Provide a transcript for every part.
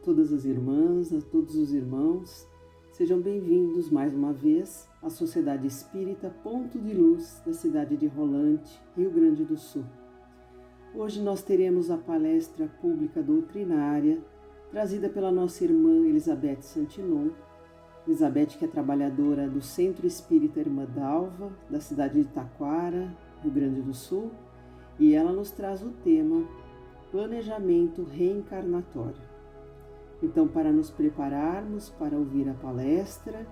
todas as irmãs, a todos os irmãos. Sejam bem-vindos mais uma vez à Sociedade Espírita Ponto de Luz da cidade de Rolante, Rio Grande do Sul. Hoje nós teremos a palestra pública doutrinária trazida pela nossa irmã Elizabeth Santinon. Elizabeth, que é trabalhadora do Centro Espírita Irmã Dalva, da cidade de Taquara, Rio Grande do Sul, e ela nos traz o tema Planejamento Reencarnatório. Então, para nos prepararmos para ouvir a palestra,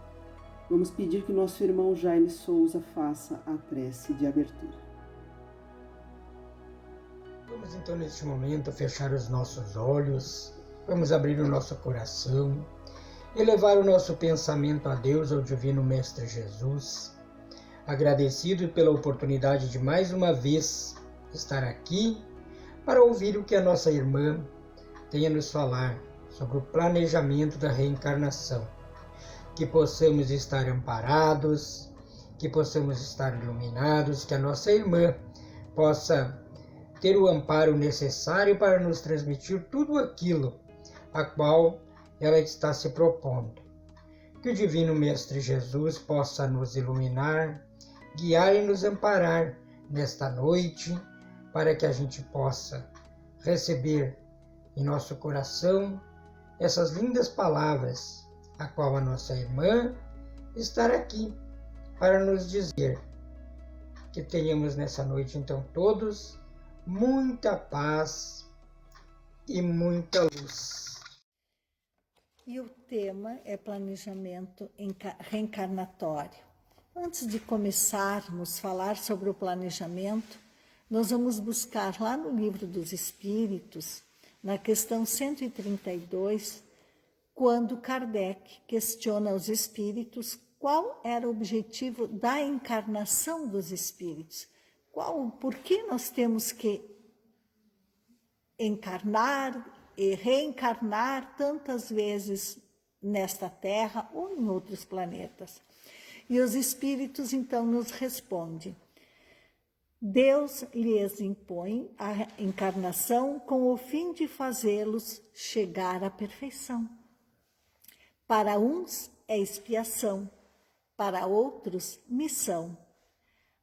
vamos pedir que nosso irmão Jaime Souza faça a prece de abertura. Vamos então, neste momento, fechar os nossos olhos, vamos abrir o nosso coração, elevar o nosso pensamento a Deus, ao Divino Mestre Jesus, agradecido pela oportunidade de mais uma vez estar aqui para ouvir o que a nossa irmã tem a nos falar sobre o planejamento da reencarnação. Que possamos estar amparados, que possamos estar iluminados, que a nossa irmã possa ter o amparo necessário para nos transmitir tudo aquilo a qual ela está se propondo. Que o Divino Mestre Jesus possa nos iluminar, guiar e nos amparar nesta noite, para que a gente possa receber em nosso coração essas lindas palavras, a qual a nossa irmã está aqui para nos dizer. Que tenhamos nessa noite, então, todos muita paz e muita luz. E o tema é planejamento reencarnatório. Antes de começarmos a falar sobre o planejamento, nós vamos buscar lá no Livro dos Espíritos, na questão 132, quando Kardec questiona aos espíritos qual era o objetivo da encarnação dos espíritos. Por que nós temos que encarnar e reencarnar tantas vezes nesta Terra ou em outros planetas? E os espíritos então nos respondem: Deus lhes impõe a encarnação com o fim de fazê-los chegar à perfeição. Para uns é expiação, para outros missão.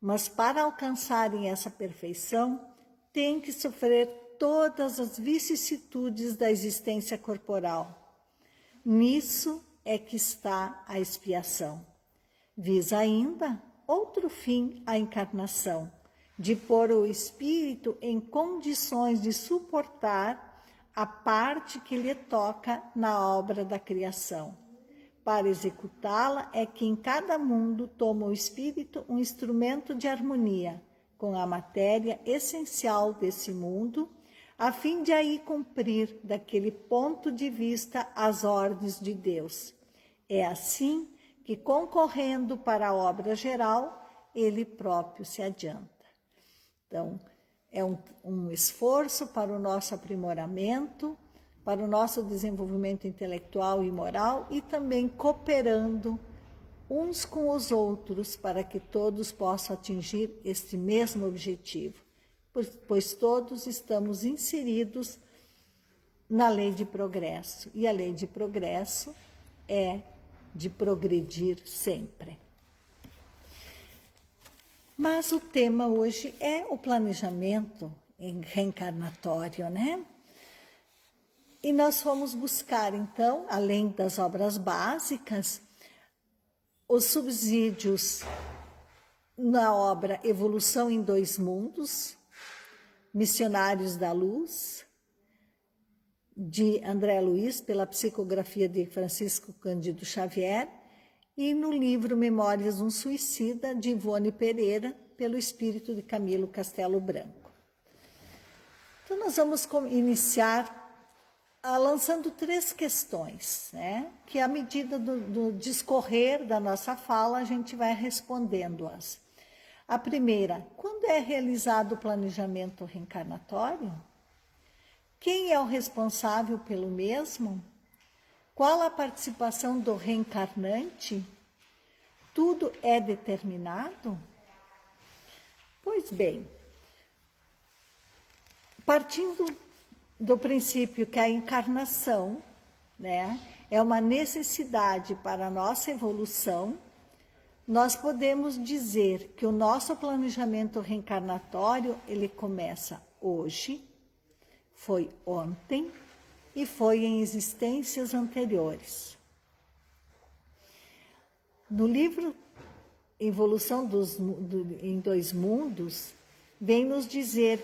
Mas para alcançarem essa perfeição, têm que sofrer todas as vicissitudes da existência corporal. Nisso é que está a expiação. Visa ainda outro fim a encarnação, de pôr o espírito em condições de suportar a parte que lhe toca na obra da criação. Para executá-la é que em cada mundo toma o espírito um instrumento de harmonia com a matéria essencial desse mundo, a fim de aí cumprir daquele ponto de vista as ordens de Deus. É assim que, concorrendo para a obra geral, ele próprio se adianta. Então, é um esforço para o nosso aprimoramento, para o nosso desenvolvimento intelectual e moral, e também cooperando uns com os outros para que todos possam atingir este mesmo objetivo, pois todos estamos inseridos na lei de progresso, e a lei de progresso é de progredir sempre. Mas o tema hoje é o planejamento reencarnatório, né? E nós fomos buscar, então, além das obras básicas, os subsídios na obra Evolução em Dois Mundos, Missionários da Luz, de André Luiz, pela psicografia de Francisco Cândido Xavier, e no livro Memórias um Suicida, de Ivone Pereira, pelo espírito de Camilo Castelo Branco. Então, nós vamos iniciar lançando 3 questões, né? Que à medida do discorrer da nossa fala, a gente vai respondendo-as. A primeira: quando é realizado o planejamento reencarnatório? Quem é o responsável pelo mesmo? Qual a participação do reencarnante? Tudo é determinado? Pois bem, partindo do princípio que a encarnação né? É uma necessidade para a nossa evolução. Nós podemos dizer que o nosso planejamento reencarnatório, ele começa hoje, foi ontem e foi em existências anteriores. No livro Evolução em Dois Mundos, vem nos dizer,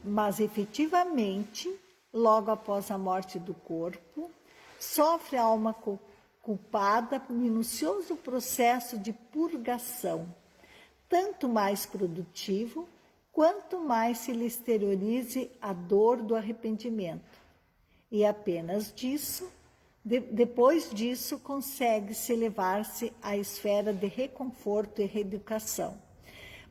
mas efetivamente, logo após a morte do corpo, sofre a alma culpada por minucioso processo de purgação, tanto mais produtivo, quanto mais se lhe exteriorize a dor do arrependimento. E apenas disso, depois disso, consegue-se elevar-se à esfera de reconforto e reeducação.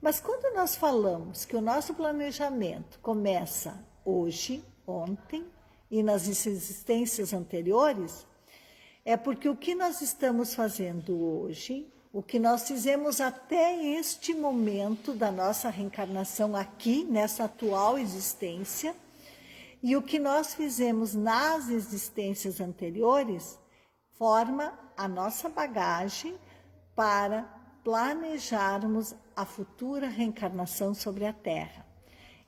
Mas quando nós falamos que o nosso planejamento começa hoje, ontem e nas existências anteriores, é porque o que nós estamos fazendo hoje, o que nós fizemos até este momento da nossa reencarnação aqui, nessa atual existência, e o que nós fizemos nas existências anteriores, forma a nossa bagagem para planejarmos a futura reencarnação sobre a Terra.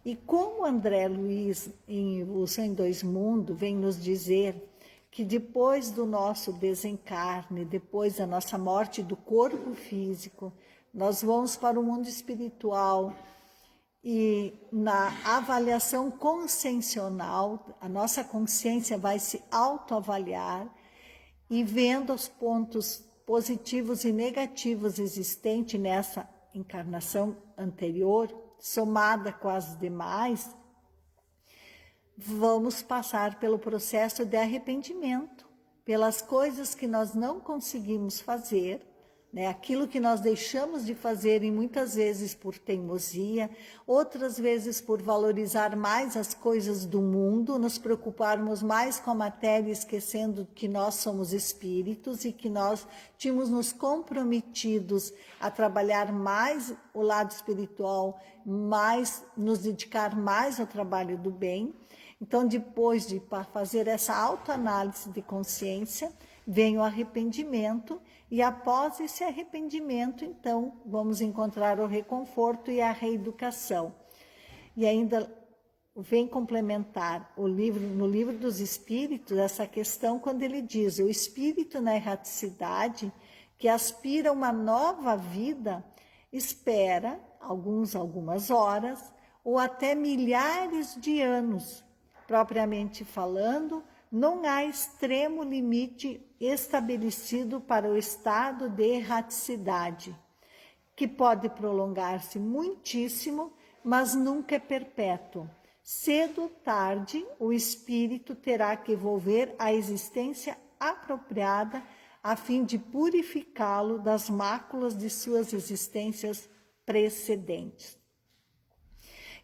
E como André Luiz, em Evolução em Dois Mundos, vem nos dizer que depois do nosso desencarne, depois da nossa morte do corpo físico, nós vamos para o mundo espiritual e na avaliação consciencial, a nossa consciência vai se autoavaliar e vendo os pontos positivos e negativos existentes nessa encarnação anterior, somada com as demais, vamos passar pelo processo de arrependimento, pelas coisas que nós não conseguimos fazer, né? Aquilo que nós deixamos de fazer, e muitas vezes por teimosia, outras vezes por valorizar mais as coisas do mundo, nos preocuparmos mais com a matéria, esquecendo que nós somos espíritos e que nós tínhamos nos comprometidos a trabalhar mais o lado espiritual, mais nos dedicar mais ao trabalho do bem. Então, depois de fazer essa autoanálise de consciência, vem o arrependimento, e após esse arrependimento, então, vamos encontrar o reconforto e a reeducação. E ainda vem complementar no livro dos Espíritos, essa questão quando ele diz: o espírito na erraticidade, que aspira a uma nova vida, espera algumas horas ou até milhares de anos. Propriamente falando, não há extremo limite estabelecido para o estado de erraticidade, que pode prolongar-se muitíssimo, mas nunca é perpétuo. Cedo ou tarde, o espírito terá que volver à existência apropriada a fim de purificá-lo das máculas de suas existências precedentes.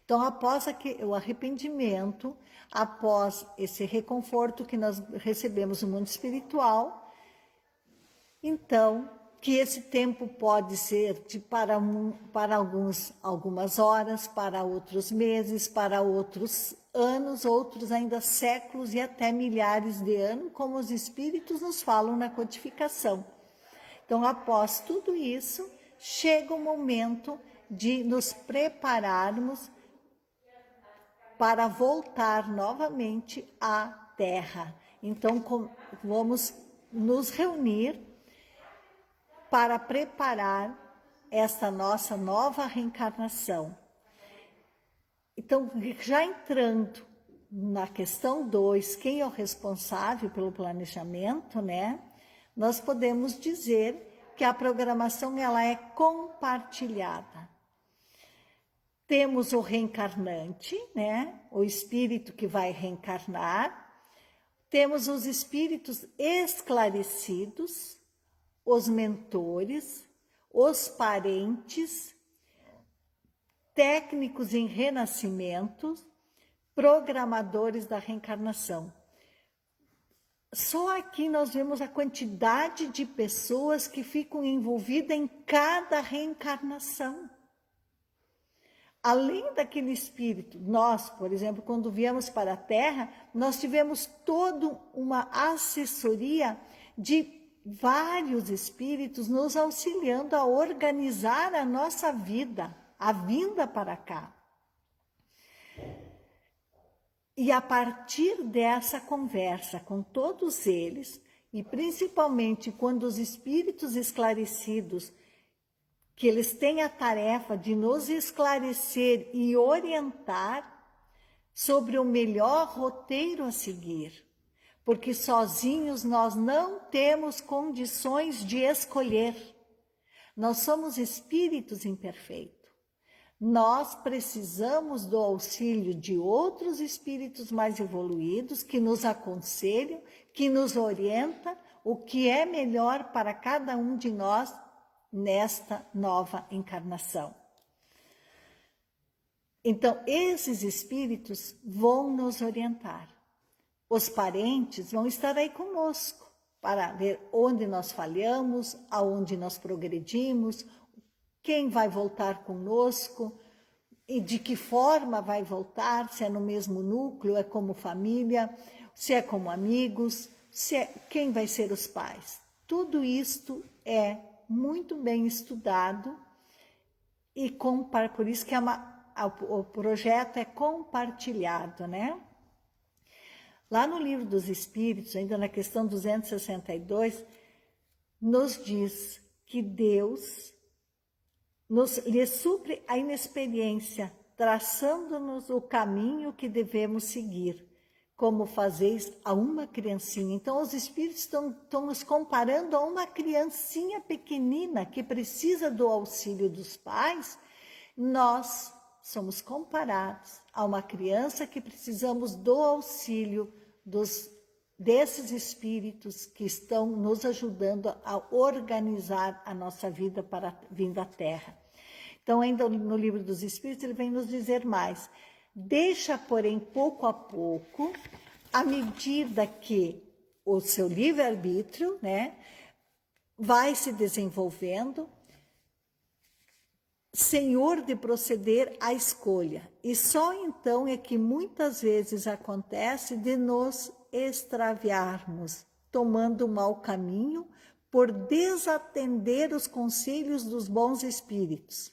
Então, após o arrependimento, após esse reconforto que nós recebemos no mundo espiritual, então, que esse tempo pode ser para algumas horas, para outros meses, para outros anos, outros ainda séculos e até milhares de anos, como os espíritos nos falam na codificação. Então, após tudo isso, chega o momento de nos prepararmos para voltar novamente à Terra. Então, vamos nos reunir para preparar essa nossa nova reencarnação. Então, já entrando na questão 2, quem é o responsável pelo planejamento, né? Nós podemos dizer que a programação ela é compartilhada. Temos o reencarnante, né? O espírito que vai reencarnar. Temos os espíritos esclarecidos, os mentores, os parentes, técnicos em renascimentos, programadores da reencarnação. Só aqui nós vemos a quantidade de pessoas que ficam envolvidas em cada reencarnação. Além daquele espírito, nós, por exemplo, quando viemos para a Terra, nós tivemos toda uma assessoria de vários espíritos nos auxiliando a organizar a nossa vida, a vinda para cá. E a partir dessa conversa com todos eles, e principalmente quando os espíritos esclarecidos, que eles têm a tarefa de nos esclarecer e orientar sobre o melhor roteiro a seguir, porque sozinhos nós não temos condições de escolher. Nós somos espíritos imperfeitos. Nós precisamos do auxílio de outros espíritos mais evoluídos que nos aconselham, que nos orientam o que é melhor para cada um de nós nesta nova encarnação. Então, esses espíritos vão nos orientar. Os parentes vão estar aí conosco para ver onde nós falhamos, aonde nós progredimos, quem vai voltar conosco e de que forma vai voltar, se é no mesmo núcleo, é como família, se é como amigos, quem vai ser os pais. Tudo isto é muito bem estudado e por isso que o projeto é compartilhado, né? Lá no Livro dos Espíritos, ainda na questão 262, nos diz que Deus lhe supre a inexperiência, traçando-nos o caminho que devemos seguir, como fazeis a uma criancinha. Então, os espíritos estão nos comparando a uma criancinha pequenina que precisa do auxílio dos pais. Nós somos comparados a uma criança que precisamos do auxílio desses espíritos que estão nos ajudando a organizar a nossa vida para vir da Terra. Então, ainda no Livro dos Espíritos, ele vem nos dizer mais. Deixa, porém, pouco a pouco, à medida que o seu livre-arbítrio, né, vai se desenvolvendo, senhor de proceder à escolha. E só então é que muitas vezes acontece de nos extraviarmos, tomando o mau caminho por desatender os conselhos dos bons espíritos.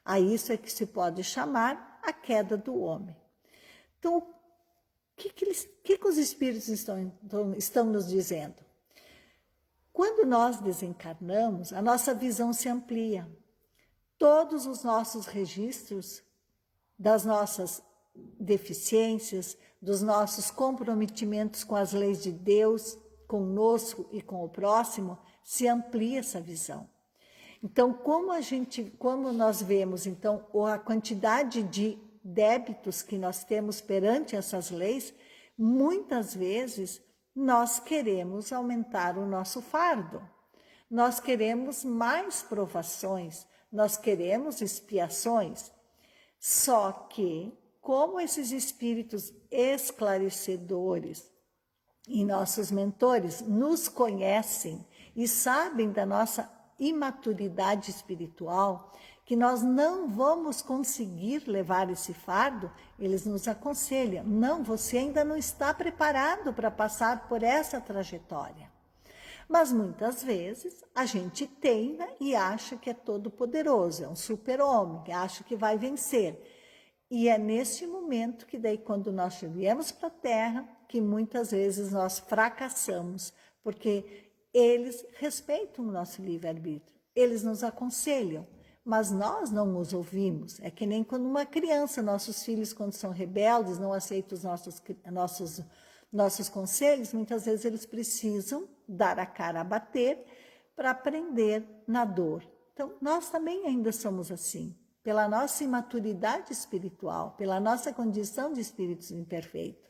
A isso é que se pode chamar a queda do homem. Então, o que os espíritos estão nos dizendo? Quando nós desencarnamos, a nossa visão se amplia. Todos os nossos registros das nossas deficiências, dos nossos comprometimentos com as leis de Deus, conosco e com o próximo, se amplia essa visão. Então, como nós vemos então a quantidade de débitos que nós temos perante essas leis, muitas vezes nós queremos aumentar o nosso fardo. Nós queremos mais provações, nós queremos expiações. Só que, como esses espíritos esclarecedores e nossos mentores nos conhecem e sabem da nossa imaturidade espiritual, que nós não vamos conseguir levar esse fardo, eles nos aconselham, não, você ainda não está preparado para passar por essa trajetória. Mas muitas vezes a gente teima e acha que é todo poderoso, é um super-homem, acha que vai vencer. E é nesse momento que daí quando nós viemos para a Terra, que muitas vezes nós fracassamos, porque eles respeitam o nosso livre-arbítrio, eles nos aconselham, mas nós não os ouvimos. É que nem quando uma criança, nossos filhos quando são rebeldes, não aceitam os nossos conselhos, muitas vezes eles precisam dar a cara a bater para aprender na dor. Então, nós também ainda somos assim, pela nossa imaturidade espiritual, pela nossa condição de espíritos imperfeitos.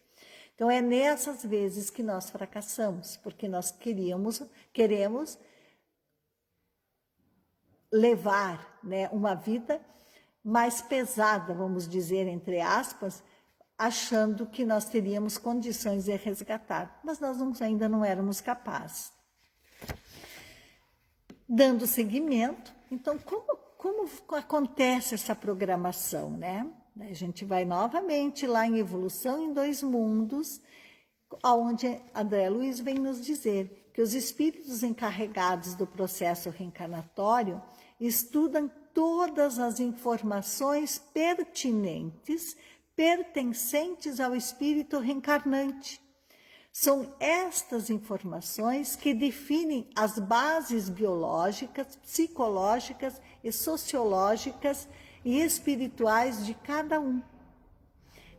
Então, é nessas vezes que nós fracassamos, porque nós queremos levar, né, uma vida mais pesada, vamos dizer, entre aspas, achando que nós teríamos condições de resgatar, mas nós ainda não éramos capazes. Dando seguimento, então, como acontece essa programação, né? A gente vai novamente lá em Evolução em Dois Mundos, onde André Luiz vem nos dizer que os espíritos encarregados do processo reencarnatório estudam todas as informações pertinentes, pertencentes ao espírito reencarnante. São estas informações que definem as bases biológicas, psicológicas e sociológicas e espirituais de cada um.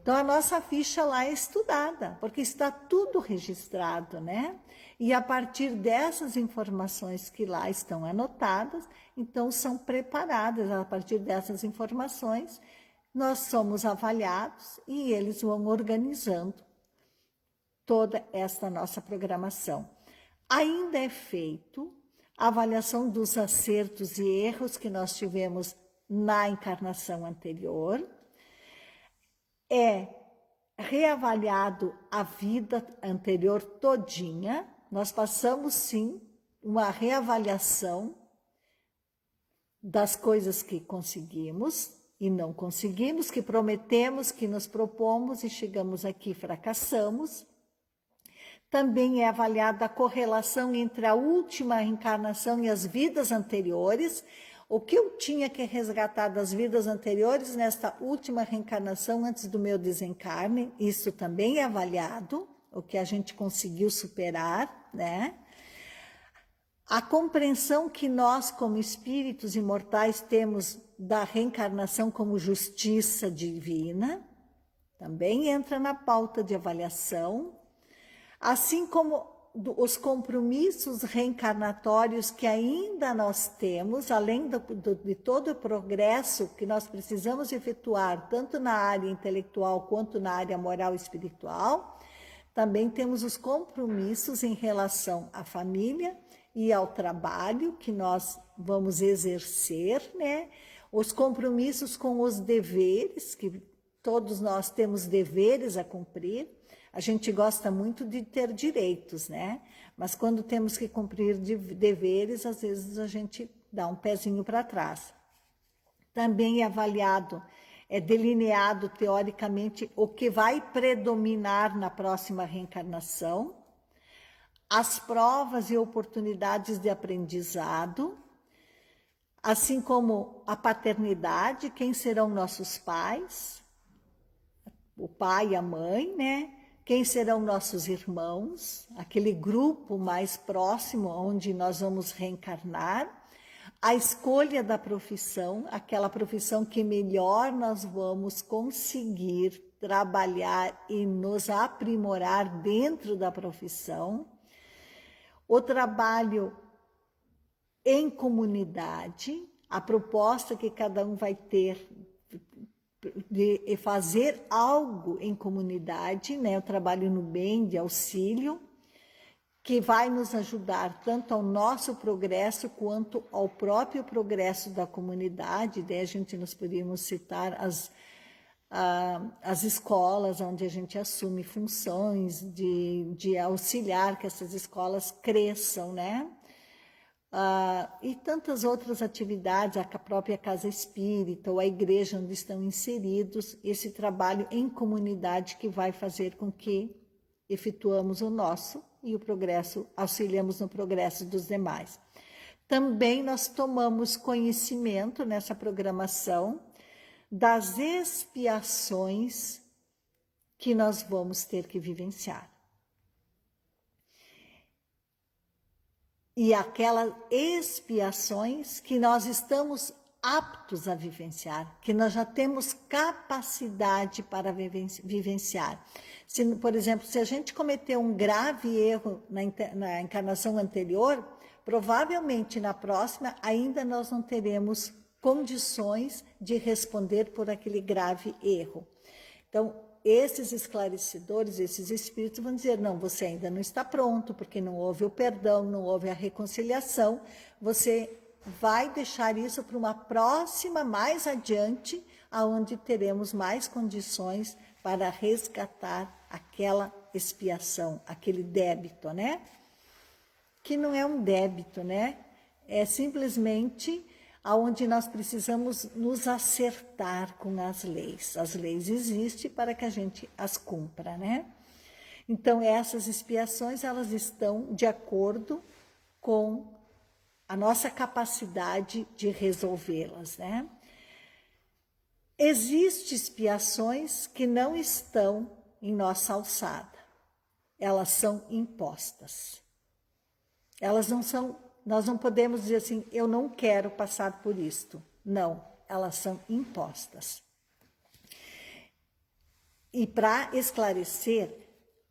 Então, a nossa ficha lá é estudada, porque está tudo registrado, né? E a partir dessas informações que lá estão anotadas, então são preparadas, a partir dessas informações, nós somos avaliados e eles vão organizando toda esta nossa programação. Ainda é feito a avaliação dos acertos e erros que nós tivemos na encarnação anterior, é reavaliado a vida anterior todinha, nós passamos sim uma reavaliação das coisas que conseguimos e não conseguimos, que prometemos, que nos propomos e chegamos aqui e fracassamos. Também é avaliada a correlação entre a última reencarnação e as vidas anteriores. O que eu tinha que resgatar das vidas anteriores nesta última reencarnação antes do meu desencarne, isso também é avaliado, o que a gente conseguiu superar, né? A compreensão que nós, como espíritos imortais, temos da reencarnação como justiça divina, também entra na pauta de avaliação, assim como os compromissos reencarnatórios que ainda nós temos, além de todo o progresso que nós precisamos efetuar, tanto na área intelectual quanto na área moral e espiritual, também temos os compromissos em relação à família e ao trabalho que nós vamos exercer, né? Os compromissos com os deveres, que todos nós temos deveres a cumprir. A gente gosta muito de ter direitos, né? Mas quando temos que cumprir deveres, às vezes a gente dá um pezinho para trás. Também é avaliado, é delineado teoricamente o que vai predominar na próxima reencarnação, as provas e oportunidades de aprendizado, assim como a paternidade, quem serão nossos pais, o pai e a mãe, né? Quem serão nossos irmãos, aquele grupo mais próximo onde nós vamos reencarnar, a escolha da profissão, aquela profissão que melhor nós vamos conseguir trabalhar e nos aprimorar dentro da profissão, o trabalho em comunidade, a proposta que cada um vai ter de fazer algo em comunidade, né? O trabalho no bem, de auxílio, que vai nos ajudar tanto ao nosso progresso quanto ao próprio progresso da comunidade. Daí a gente nos poderíamos citar as escolas onde a gente assume funções de auxiliar que essas escolas cresçam, né? E tantas outras atividades, a própria casa espírita ou a igreja onde estão inseridos, esse trabalho em comunidade que vai fazer com que efetuamos o nosso e o progresso, auxiliamos no progresso dos demais. Também nós tomamos conhecimento nessa programação das expiações que nós vamos ter que vivenciar. E aquelas expiações que nós estamos aptos a vivenciar, que nós já temos capacidade para vivenciar. Se, por exemplo, se a gente cometeu um grave erro na encarnação anterior, provavelmente na próxima ainda nós não teremos condições de responder por aquele grave erro. Então, esses esclarecedores, esses espíritos vão dizer, não, você ainda não está pronto, porque não houve o perdão, não houve a reconciliação, você vai deixar isso para uma próxima, mais adiante, aonde teremos mais condições para resgatar aquela expiação, aquele débito, né? Que não é um débito, né? É simplesmente aonde nós precisamos nos acertar com as leis. As leis existem para que a gente as cumpra, né? Então, essas expiações, elas estão de acordo com a nossa capacidade de resolvê-las, né? Existem expiações que não estão em nossa alçada. Elas são impostas. Elas não são, nós não podemos dizer assim, eu não quero passar por isto. Não, elas são impostas. E para esclarecer,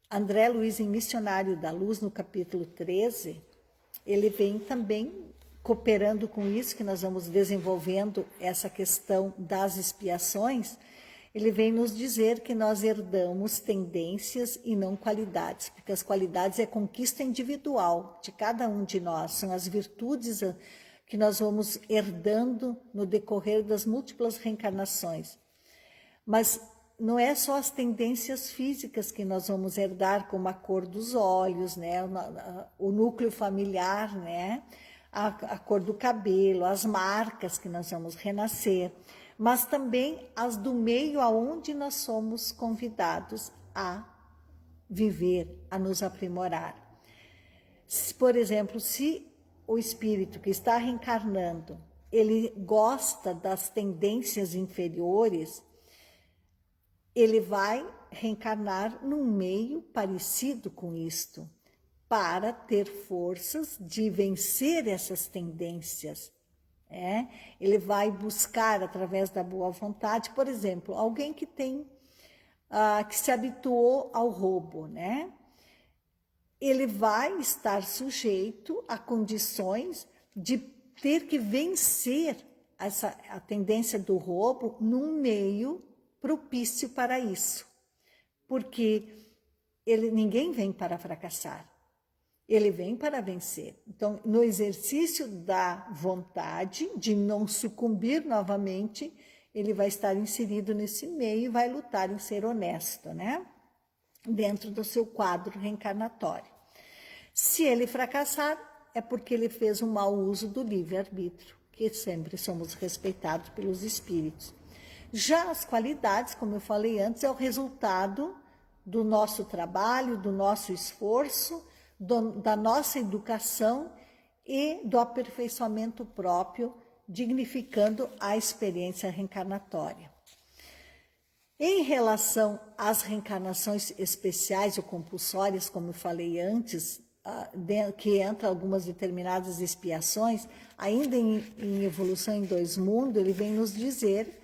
André Luiz, em Missionário da Luz, no capítulo 13, ele vem também cooperando com isso, que nós vamos desenvolvendo essa questão das expiações. Ele vem nos dizer que nós herdamos tendências e não qualidades, porque as qualidades é conquista individual de cada um de nós, são as virtudes que nós vamos herdando no decorrer das múltiplas reencarnações. Mas não é só as tendências físicas que nós vamos herdar, como a cor dos olhos, né, o núcleo familiar, né, a cor do cabelo, as marcas que nós vamos renascer, mas também as do meio aonde nós somos convidados a viver, a nos aprimorar. Por exemplo, se o espírito que está reencarnando, ele gosta das tendências inferiores, ele vai reencarnar num meio parecido com isto, para ter forças de vencer essas tendências. Ele vai buscar, através da boa vontade, por exemplo, alguém que tem, que se habituou ao roubo, né? Ele vai estar sujeito a condições de ter que vencer a tendência do roubo num meio propício para isso, porque ninguém vem para fracassar, ele vem para vencer. Então, no exercício da vontade de não sucumbir novamente, ele vai estar inserido nesse meio e vai lutar em ser honesto, né? Dentro do seu quadro reencarnatório. Se ele fracassar, é porque ele fez um mau uso do livre-arbítrio, que sempre somos respeitados pelos espíritos. Já as qualidades, como eu falei antes, é o resultado do nosso trabalho, do nosso esforço, da nossa educação e do aperfeiçoamento próprio, dignificando a experiência reencarnatória. Em relação às reencarnações especiais ou compulsórias, como eu falei antes, que entra algumas determinadas expiações, ainda em Evolução em Dois Mundos, ele vem nos dizer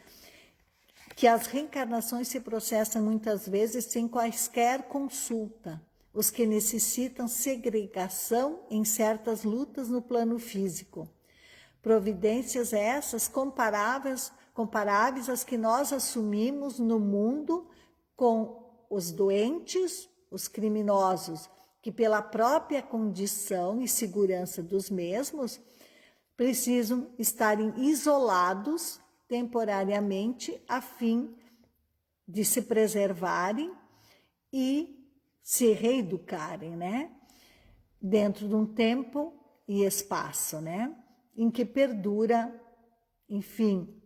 que as reencarnações se processam muitas vezes sem quaisquer consulta, os que necessitam segregação em certas lutas no plano físico. Providências essas comparáveis às que nós assumimos no mundo com os doentes, os criminosos, que pela própria condição e segurança dos mesmos, precisam estarem isolados temporariamente a fim de se preservarem e se reeducarem, né? Dentro de um tempo e espaço, né? Em que perdura, enfim,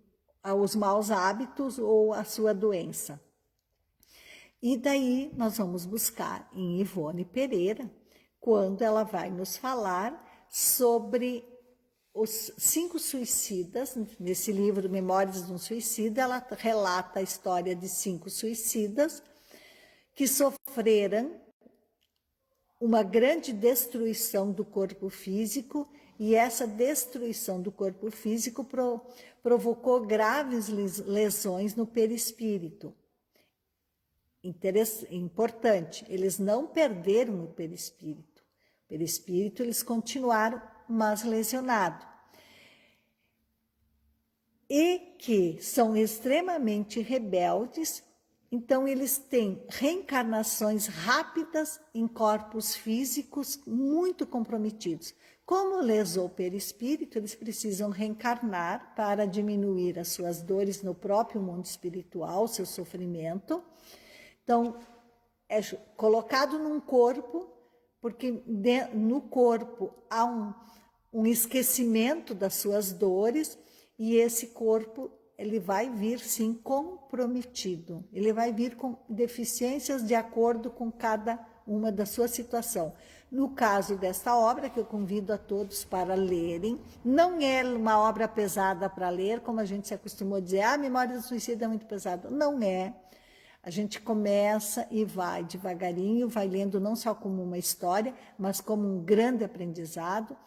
os maus hábitos ou a sua doença. E daí nós vamos buscar em Ivone Pereira, quando ela vai nos falar sobre os 5 suicidas. Nesse livro Memórias de um Suicida, ela relata a história de 5 suicidas que sofreram uma grande destruição do corpo físico, e essa destruição do corpo físico provocou graves lesões no perispírito. Importante, eles não perderam o perispírito. O perispírito eles continuaram, mas lesionados. E que são extremamente rebeldes, então eles têm reencarnações rápidas em corpos físicos muito comprometidos. Como lesou o perispírito, eles precisam reencarnar para diminuir as suas dores no próprio mundo espiritual, seu sofrimento. Então, é colocado num corpo, porque no corpo há um esquecimento das suas dores, e esse corpo ele vai vir sim comprometido, ele vai vir com deficiências de acordo com cada uma da sua situação. No caso desta obra, que eu convido a todos para lerem, não é uma obra pesada para ler, como a gente se acostumou a dizer, Memória do Suicida é muito pesada. Não é. A gente começa e vai devagarinho, vai lendo não só como uma história, mas como um grande aprendizado,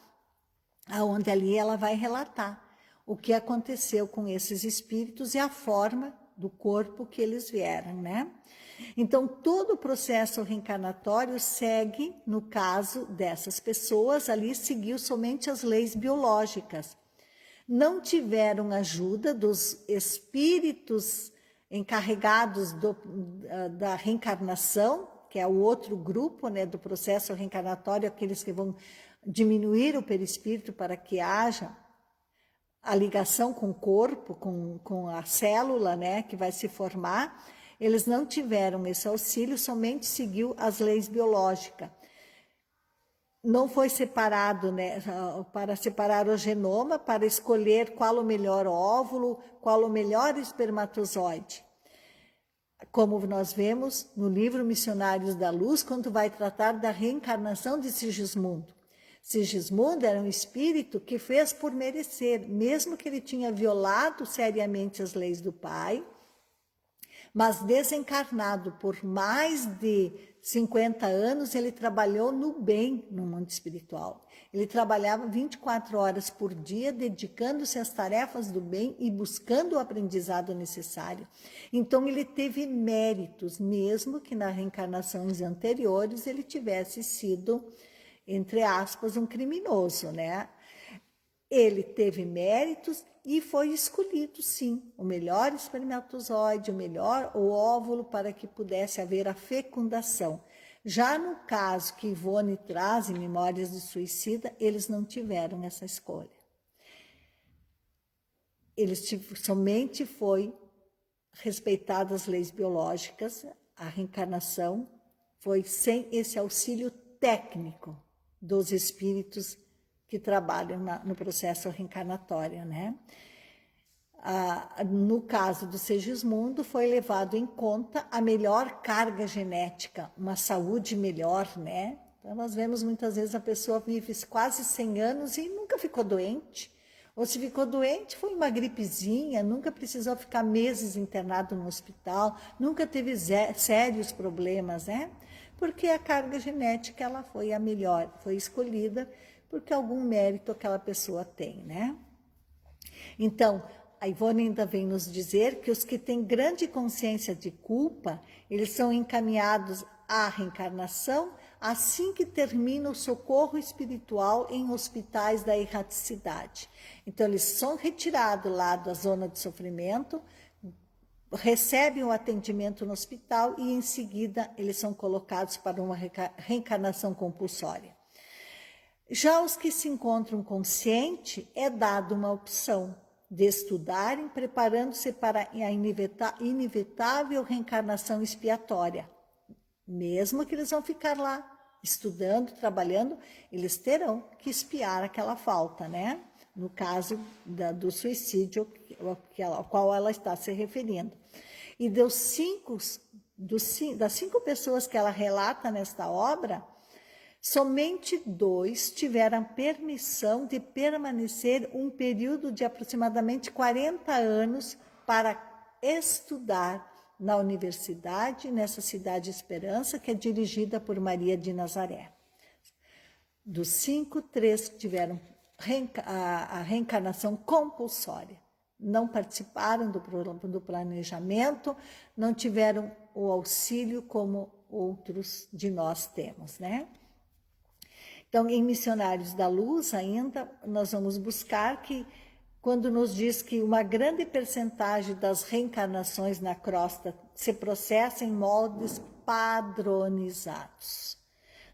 aonde ali ela vai relatar o que aconteceu com esses espíritos e a forma do corpo que eles vieram, né? Então, todo o processo reencarnatório segue, no caso dessas pessoas, ali seguiu somente as leis biológicas. Não tiveram ajuda dos espíritos encarregados da reencarnação, que é o outro grupo, né, do processo reencarnatório, aqueles que vão diminuir o perispírito para que haja a ligação com o corpo, com a célula, né, que vai se formar. Eles não tiveram esse auxílio, somente seguiu as leis biológicas. Não foi separado, né, para separar o genoma, para escolher qual o melhor óvulo, qual o melhor espermatozoide. Como nós vemos no livro Missionários da Luz, quando vai tratar da reencarnação de Sigismundo. Sigismundo era um espírito que fez por merecer, mesmo que ele tinha violado seriamente as leis do pai, mas desencarnado por mais de 50 anos, ele trabalhou no bem no mundo espiritual. Ele trabalhava 24 horas por dia, dedicando-se às tarefas do bem e buscando o aprendizado necessário. Então, ele teve méritos, mesmo que nas reencarnações anteriores ele tivesse sido, entre aspas, um criminoso, né? Ele teve méritos e foi escolhido, sim, o melhor espermatozoide, o óvulo, para que pudesse haver a fecundação. Já no caso que Ivone traz em Memórias do Suicida, eles não tiveram essa escolha. Somente foi respeitadas as leis biológicas, a reencarnação foi sem esse auxílio técnico dos espíritos que trabalham no processo reencarnatório, né? No caso do Segismundo, foi levado em conta a melhor carga genética, uma saúde melhor, né? Então, nós vemos muitas vezes a pessoa vive quase 100 anos e nunca ficou doente. Ou se ficou doente, foi uma gripezinha, nunca precisou ficar meses internado no hospital, nunca teve sérios problemas, né? Porque a carga genética ela foi a melhor, foi escolhida porque algum mérito aquela pessoa tem, né? Então, a Ivone ainda vem nos dizer que os que têm grande consciência de culpa, eles são encaminhados à reencarnação assim que termina o socorro espiritual em hospitais da erraticidade. Então, eles são retirados lá da zona de sofrimento, recebem o atendimento no hospital e, em seguida, eles são colocados para uma reencarnação compulsória. Já os que se encontram conscientes, é dada uma opção de estudarem, preparando-se para a inevitável reencarnação expiatória. Mesmo que eles vão ficar lá estudando, trabalhando, eles terão que expiar aquela falta, né? No caso do suicídio ao qual ela está se referindo. E das 5 pessoas que ela relata nesta obra, somente 2 tiveram permissão de permanecer um período de aproximadamente 40 anos para estudar na universidade, nessa cidade Esperança, que é dirigida por Maria de Nazaré. Dos 5, 3 tiveram a reencarnação compulsória. Não participaram do planejamento, não tiveram o auxílio como outros de nós temos, né? Então, em Missionários da Luz, ainda, nós vamos buscar que, quando nos diz que uma grande percentagem das reencarnações na crosta se processa em moldes padronizados,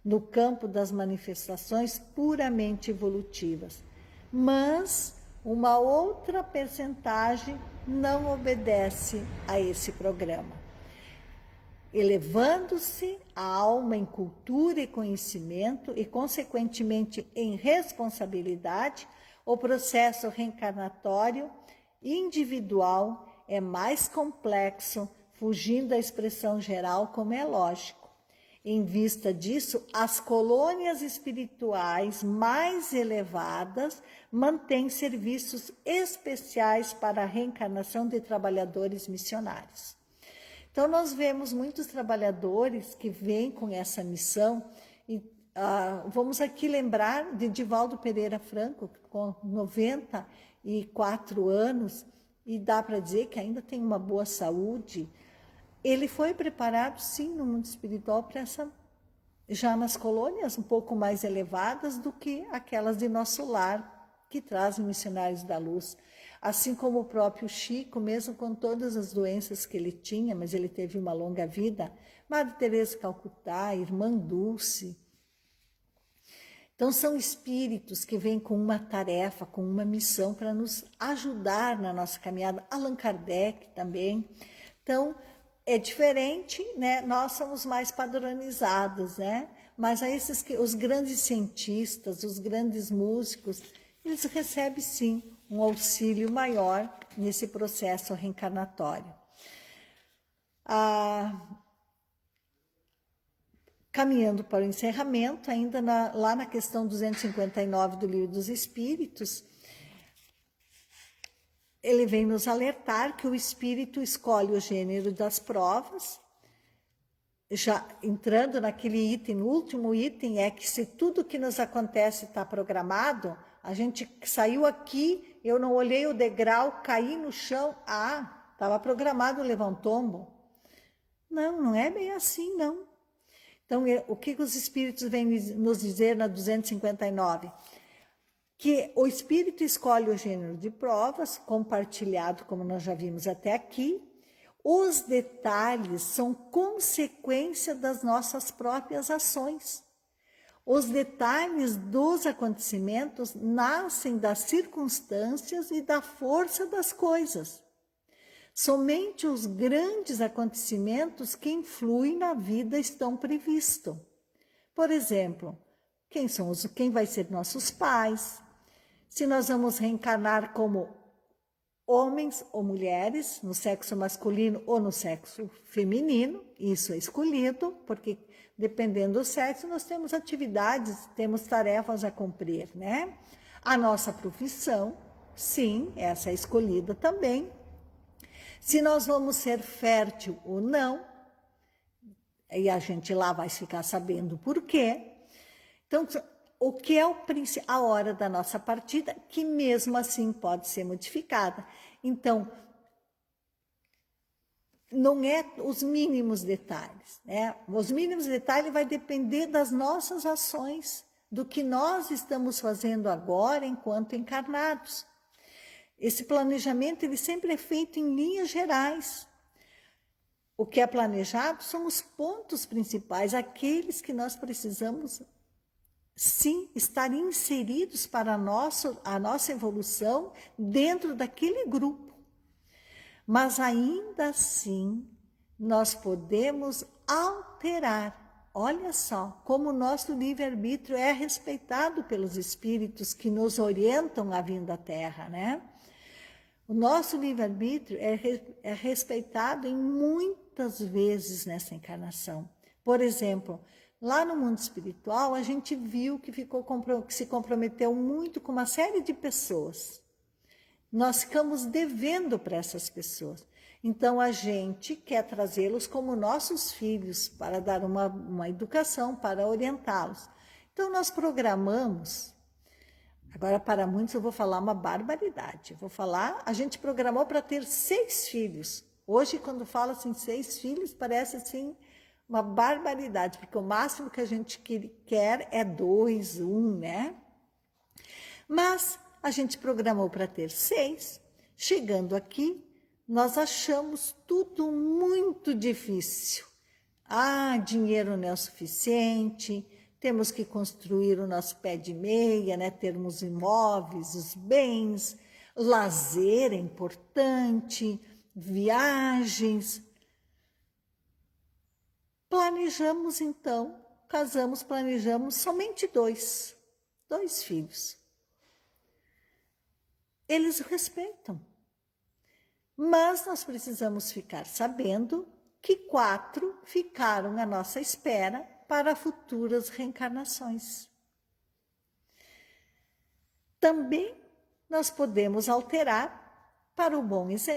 no campo das manifestações puramente evolutivas. Mas uma outra percentagem não obedece a esse programa, elevando-se a alma em cultura e conhecimento e, consequentemente, em responsabilidade, o processo reencarnatório individual é mais complexo, fugindo da expressão geral, como é lógico. Em vista disso, as colônias espirituais mais elevadas mantêm serviços especiais para a reencarnação de trabalhadores missionários. Então, nós vemos muitos trabalhadores que vêm com essa missão. E, vamos aqui lembrar de Divaldo Pereira Franco, com 94 anos, e dá para dizer que ainda tem uma boa saúde. Ele foi preparado, sim, no mundo espiritual para já nas colônias um pouco mais elevadas do que aquelas de nosso lar, que trazem missionários da luz. Assim como o próprio Chico, mesmo com todas as doenças que ele tinha, mas ele teve uma longa vida, Madre Teresa de Calcutá, Irmã Dulce. Então, são espíritos que vêm com uma tarefa, com uma missão para nos ajudar na nossa caminhada. Allan Kardec também. Então, é diferente, né? Nós somos mais padronizados, né? Mas os grandes cientistas, os grandes músicos, eles recebem sim um auxílio maior nesse processo reencarnatório. Caminhando para o encerramento, ainda lá na questão 259 do Livro dos Espíritos, ele vem nos alertar que o espírito escolhe o gênero das provas. Já entrando naquele item, no último item, é que se tudo que nos acontece está programado, a gente saiu aqui, eu não olhei o degrau, caí no chão, estava programado levar um tombo. Não é bem assim, não. Então, o que os espíritos vêm nos dizer na 259? Que o espírito escolhe o gênero de provas, compartilhado, como nós já vimos até aqui. Os detalhes são consequência das nossas próprias ações. Os detalhes dos acontecimentos nascem das circunstâncias e da força das coisas. Somente os grandes acontecimentos que influem na vida estão previstos. Por exemplo, quem vai ser nossos pais, se nós vamos reencarnar como homens ou mulheres, no sexo masculino ou no sexo feminino, isso é escolhido, porque dependendo do sexo, nós temos atividades, temos tarefas a cumprir, né? A nossa profissão, sim, essa é escolhida também. Se nós vamos ser fértil ou não, e a gente lá vai ficar sabendo por quê. Então, o que é a hora da nossa partida, que mesmo assim pode ser modificada. Então, não é os mínimos detalhes, né? Os mínimos detalhes vai depender das nossas ações, do que nós estamos fazendo agora enquanto encarnados. Esse planejamento ele sempre é feito em linhas gerais. O que é planejado são os pontos principais, aqueles que nós precisamos sim estar inseridos para a nossa evolução dentro daquele grupo. Mas ainda assim, nós podemos alterar. Olha só, como o nosso livre-arbítrio é respeitado pelos espíritos que nos orientam a vinda à Terra, né? O nosso livre-arbítrio é respeitado em muitas vezes nessa encarnação. Por exemplo, lá no mundo espiritual, a gente viu que se comprometeu muito com uma série de pessoas. Nós ficamos devendo para essas pessoas. Então, a gente quer trazê-los como nossos filhos, para dar uma educação, para orientá-los. Então, nós programamos. Agora, para muitos, eu vou falar uma barbaridade. A gente programou para ter 6 filhos. Hoje, quando fala assim, 6 filhos, parece assim uma barbaridade, porque o máximo que a gente quer é 2, 1, né? Mas a gente programou para ter 6. Chegando aqui, nós achamos tudo muito difícil. Dinheiro não é o suficiente, temos que construir o nosso pé de meia, né? Termos imóveis, os bens, lazer é importante, viagens. Planejamos então, planejamos somente 2 filhos. Eles respeitam. Mas nós precisamos ficar sabendo que 4 ficaram à nossa espera para futuras reencarnações. Também nós podemos alterar para o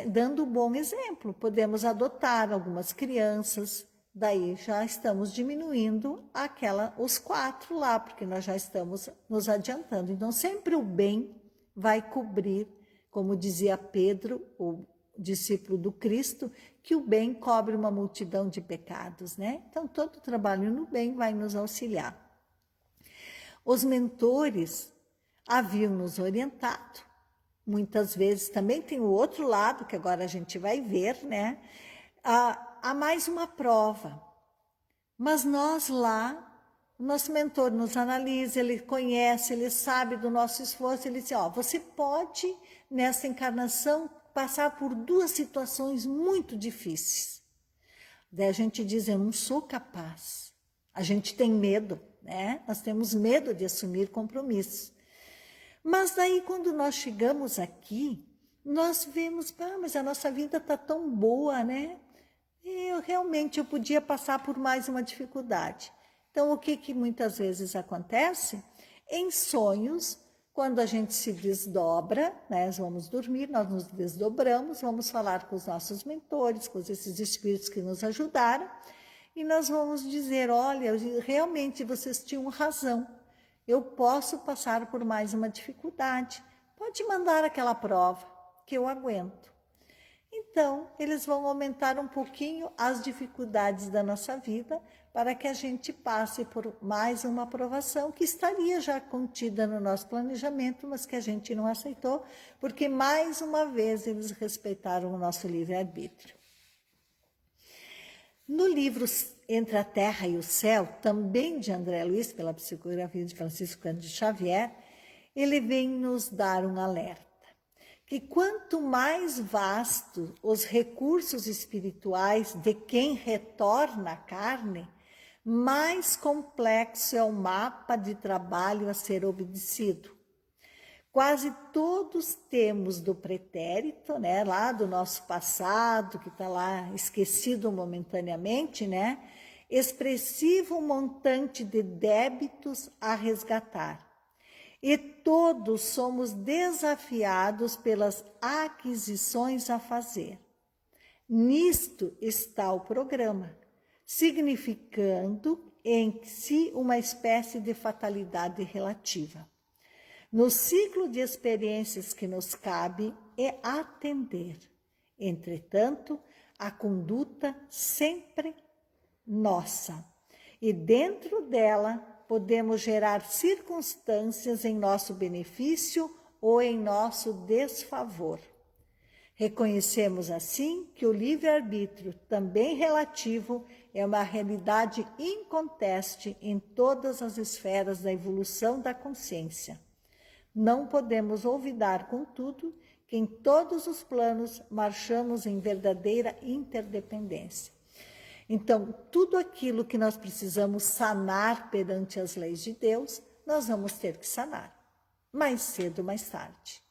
dando o bom exemplo. Podemos adotar algumas crianças, daí já estamos diminuindo os 4 lá, porque nós já estamos nos adiantando. Então, sempre o bem vai cobrir, como dizia Pedro, o discípulo do Cristo, que o bem cobre uma multidão de pecados, né? Então, todo trabalho no bem vai nos auxiliar. Os mentores haviam nos orientado. Muitas vezes também tem o outro lado, que agora a gente vai ver, né? Há mais uma prova. Mas nós lá, o nosso mentor nos analisa, ele conhece, ele sabe do nosso esforço, ele diz, você pode, nessa encarnação, passar por 2 situações muito difíceis. Daí a gente diz, eu não sou capaz. A gente tem medo, né? Nós temos medo de assumir compromissos. Mas daí, quando nós chegamos aqui, nós vemos, mas a nossa vida está tão boa, né? Eu podia passar por mais uma dificuldade. Então, o que muitas vezes acontece? Em sonhos, quando a gente se desdobra, né, nós vamos dormir, nós nos desdobramos, vamos falar com os nossos mentores, com esses espíritos que nos ajudaram, e nós vamos dizer, olha, realmente vocês tinham razão. Eu posso passar por mais uma dificuldade. Pode mandar aquela prova que eu aguento. Então, eles vão aumentar um pouquinho as dificuldades da nossa vida para que a gente passe por mais uma provação que estaria já contida no nosso planejamento, mas que a gente não aceitou, porque mais uma vez eles respeitaram o nosso livre-arbítrio. No livro Entre a Terra e o Céu, também de André Luiz, pela psicografia de Francisco Cândido Xavier, ele vem nos dar um alerta, que quanto mais vastos os recursos espirituais de quem retorna à carne, mais complexo é o mapa de trabalho a ser obedecido. Quase todos temos do pretérito, né, lá do nosso passado, que está lá esquecido momentaneamente, né, expressivo montante de débitos a resgatar. E todos somos desafiados pelas aquisições a fazer. Nisto está o programa, significando em si uma espécie de fatalidade relativa. No ciclo de experiências que nos cabe é atender. Entretanto, a conduta sempre nossa. E dentro dela podemos gerar circunstâncias em nosso benefício ou em nosso desfavor. Reconhecemos assim que o livre-arbítrio, também relativo, é uma realidade inconteste em todas as esferas da evolução da consciência. Não podemos olvidar, contudo, que em todos os planos marchamos em verdadeira interdependência. Então, tudo aquilo que nós precisamos sanar perante as leis de Deus, nós vamos ter que sanar, mais cedo ou mais tarde.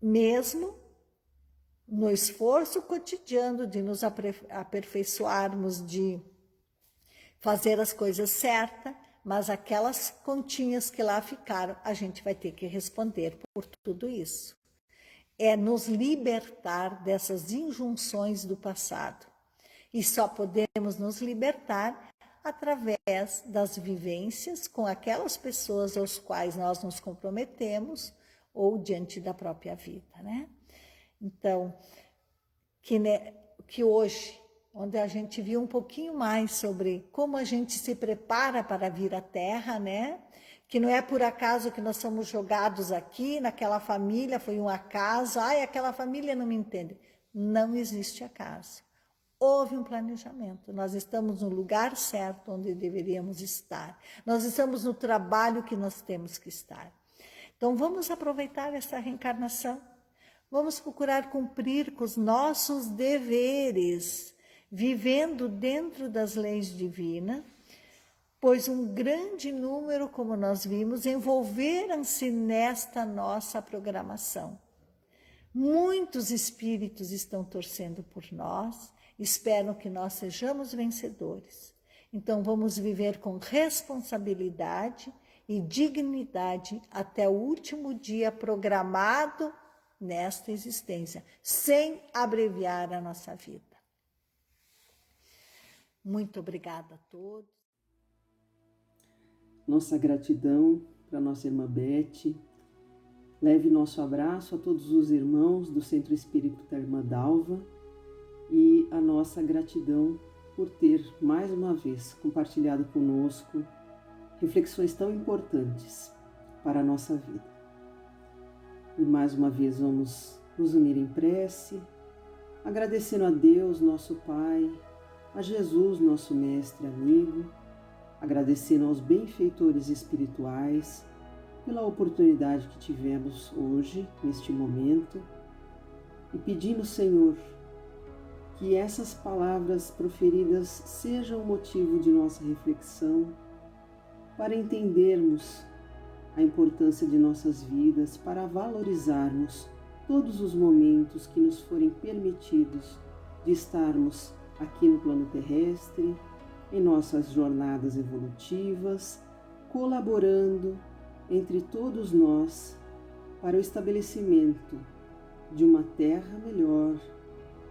Mesmo no esforço cotidiano de nos aperfeiçoarmos, de fazer as coisas certas, mas aquelas continhas que lá ficaram, a gente vai ter que responder por tudo isso. É nos libertar dessas injunções do passado. E só podemos nos libertar através das vivências com aquelas pessoas aos quais nós nos comprometemos ou diante da própria vida, né? Então, que hoje, onde a gente viu um pouquinho mais sobre como a gente se prepara para vir à Terra, né? Que não é por acaso que nós somos jogados aqui, naquela família, foi um acaso, aquela família não me entende. Não existe acaso. Houve um planejamento, nós estamos no lugar certo onde deveríamos estar. Nós estamos no trabalho que nós temos que estar. Então vamos aproveitar essa reencarnação, vamos procurar cumprir com os nossos deveres, vivendo dentro das leis divinas, pois um grande número, como nós vimos, envolveram-se nesta nossa programação. Muitos espíritos estão torcendo por nós, esperam que nós sejamos vencedores. Então vamos viver com responsabilidade e dignidade até o último dia programado nesta existência, sem abreviar a nossa vida. Muito obrigada a todos. Nossa gratidão para nossa irmã Beth. Leve nosso abraço a todos os irmãos do Centro Espírita Irmã Dalva e a nossa gratidão por ter, mais uma vez, compartilhado conosco reflexões tão importantes para a nossa vida. E mais uma vez vamos nos unir em prece, agradecendo a Deus, nosso Pai, a Jesus, nosso Mestre amigo, agradecendo aos benfeitores espirituais pela oportunidade que tivemos hoje, neste momento, e pedindo, Senhor, que essas palavras proferidas sejam motivo de nossa reflexão para entendermos a importância de nossas vidas, para valorizarmos todos os momentos que nos forem permitidos de estarmos aqui no plano terrestre, em nossas jornadas evolutivas, colaborando entre todos nós para o estabelecimento de uma terra melhor,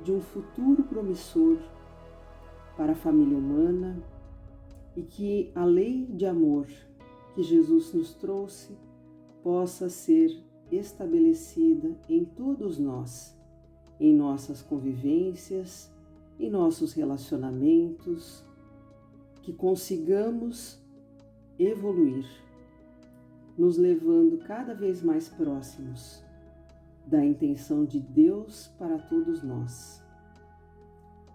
de um futuro promissor para a família humana, e que a lei de amor que Jesus nos trouxe possa ser estabelecida em todos nós, em nossas convivências, em nossos relacionamentos, que consigamos evoluir, nos levando cada vez mais próximos da intenção de Deus para todos nós.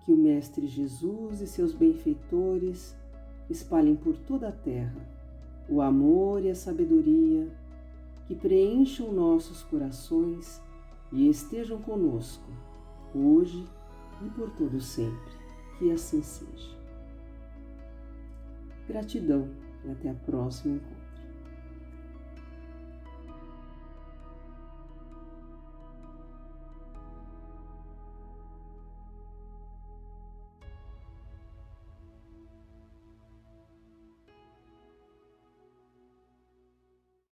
Que o Mestre Jesus e seus benfeitores espalhem por toda a terra o amor e a sabedoria, que preencham nossos corações e estejam conosco, hoje e por todo sempre. Que assim seja. Gratidão e até a próxima encontro.